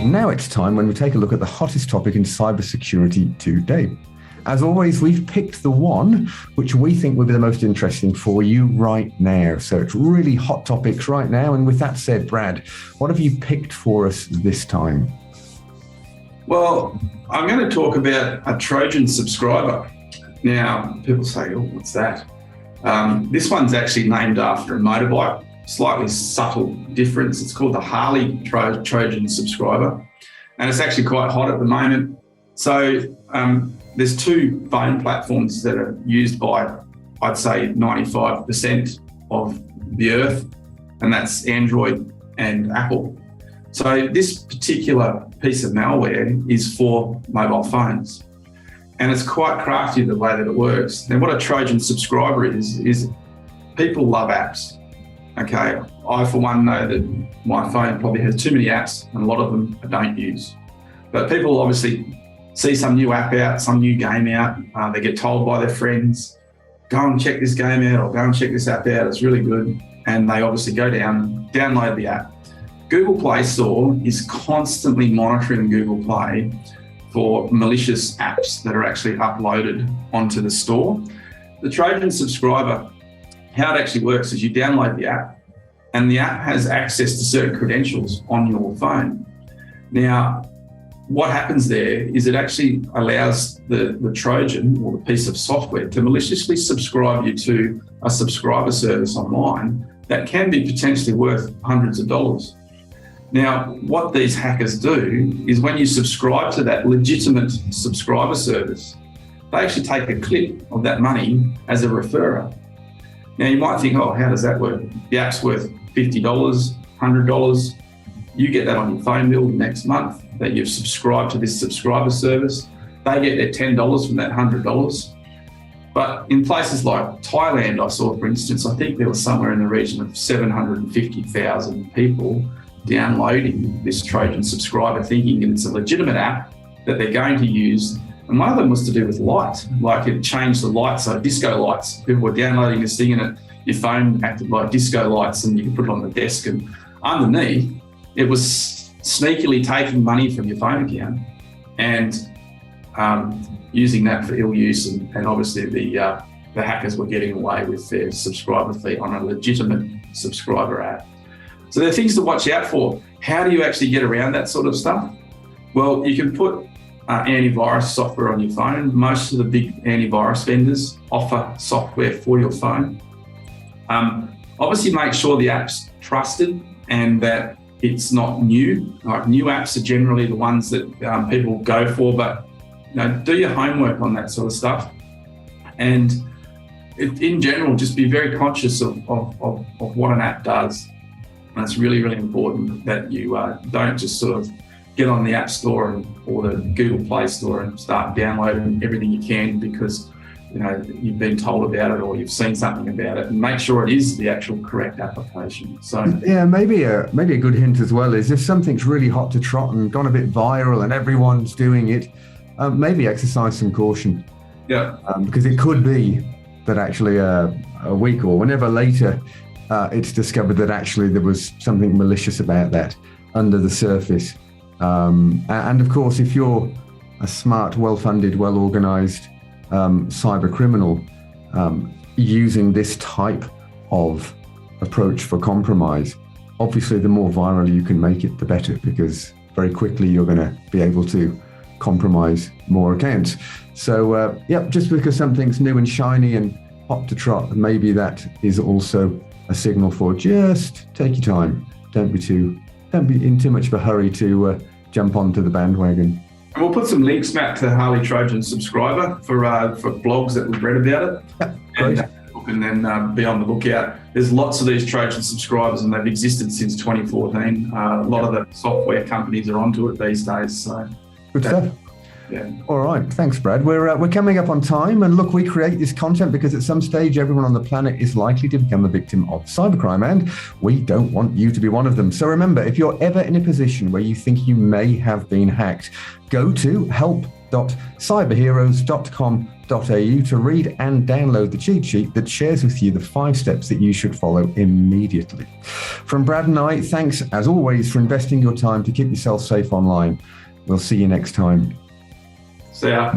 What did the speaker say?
Now it's time when we take a look at the hottest topic in cybersecurity today. As always, we've picked the one which we think will be the most interesting for you right now. So it's really hot topics right now. And with that said, Brad, what have you picked for us this time? Well, I'm going to talk about a Trojan subscriber. Now, people say, oh, what's that? This one's actually named after a motorbike, slightly subtle difference. It's called the Harley Trojan subscriber, and it's actually quite hot at the moment. So there's two phone platforms that are used by, I'd say, 95% of the earth, and that's Android and Apple. So this particular piece of malware is for mobile phones, and it's quite crafty the way that it works. And what a Trojan subscriber is people love apps. Okay, I for one know that my phone probably has too many apps, and a lot of them I don't use. But people obviously see some new app out, some new game out, they get told by their friends, go and check this game out or go and check this app out, it's really good. And they obviously go down, download the app. Google Play Store is constantly monitoring Google Play for malicious apps that are actually uploaded onto the store. The Trojan subscriber, how it actually works is you download the app, and the app has access to certain credentials on your phone. Now, what happens there is it actually allows the Trojan or the piece of software to maliciously subscribe you to a subscriber service online that can be potentially worth hundreds of dollars. Now, what these hackers do is when you subscribe to that legitimate subscriber service, they actually take a clip of that money as a referrer. Now, you might think, oh, how does that work? The app's worth $50, $100. You get that on your phone bill next month that you've subscribed to this subscriber service. They get their $10 from that $100. But in places like Thailand, I saw, for instance, I think there was somewhere in the region of 750,000 people downloading this Trojan subscriber thinking that it's a legitimate app that they're going to use. And one of them was to do with light, like it changed the lights, so disco lights. People were downloading this thing and your phone acted like disco lights, and you could put it on the desk, and underneath it was sneakily taking money from your phone account and using that for ill use. And obviously the hackers were getting away with their subscriber fee on a legitimate subscriber app. So there are things to watch out for. How do you actually get around that sort of stuff? Well, you can put antivirus software on your phone. Most of the big antivirus vendors offer software for your phone. Obviously, make sure the app's trusted and that it's not new. Like, new apps are generally the ones that people go for, but do your homework on that sort of stuff. And in general, just be very conscious of what an app does. And it's really, really important that you don't just sort of get on the App Store or the Google Play Store and start downloading everything you can because you've been told about it or you've seen something about it, and make sure it is the actual correct application. So yeah, maybe a good hint as well is if something's really hot to trot and gone a bit viral and everyone's doing it, maybe exercise some caution. Yeah, because it could be that actually a week or whenever later it's discovered that actually there was something malicious about that under the surface. And of course, if you're a smart, well-funded, well-organized cyber criminal using this type of approach for compromise, obviously the more viral you can make it, the better, because very quickly you're going to be able to compromise more accounts. So just because something's new and shiny and hot to trot, maybe that is also a signal for just take your time. Don't be in too much of a hurry to jump onto the bandwagon. And we'll put some links, Matt, to Harley Trojan subscriber for blogs that we've read about it. Great. And then be on the lookout. There's lots of these Trojan subscribers, and they've existed since 2014. A lot of the software companies are onto it these days. So good stuff. Yeah. All right. Thanks, Brad. We're coming up on time. And look, we create this content because at some stage, everyone on the planet is likely to become a victim of cybercrime, and we don't want you to be one of them. So remember, if you're ever in a position where you think you may have been hacked, go to help.cyberheroes.com to read and download the cheat sheet that shares with you the 5 steps that you should follow immediately. From Brad and I, thanks as always for investing your time to keep yourself safe online. We'll see you next time. See ya.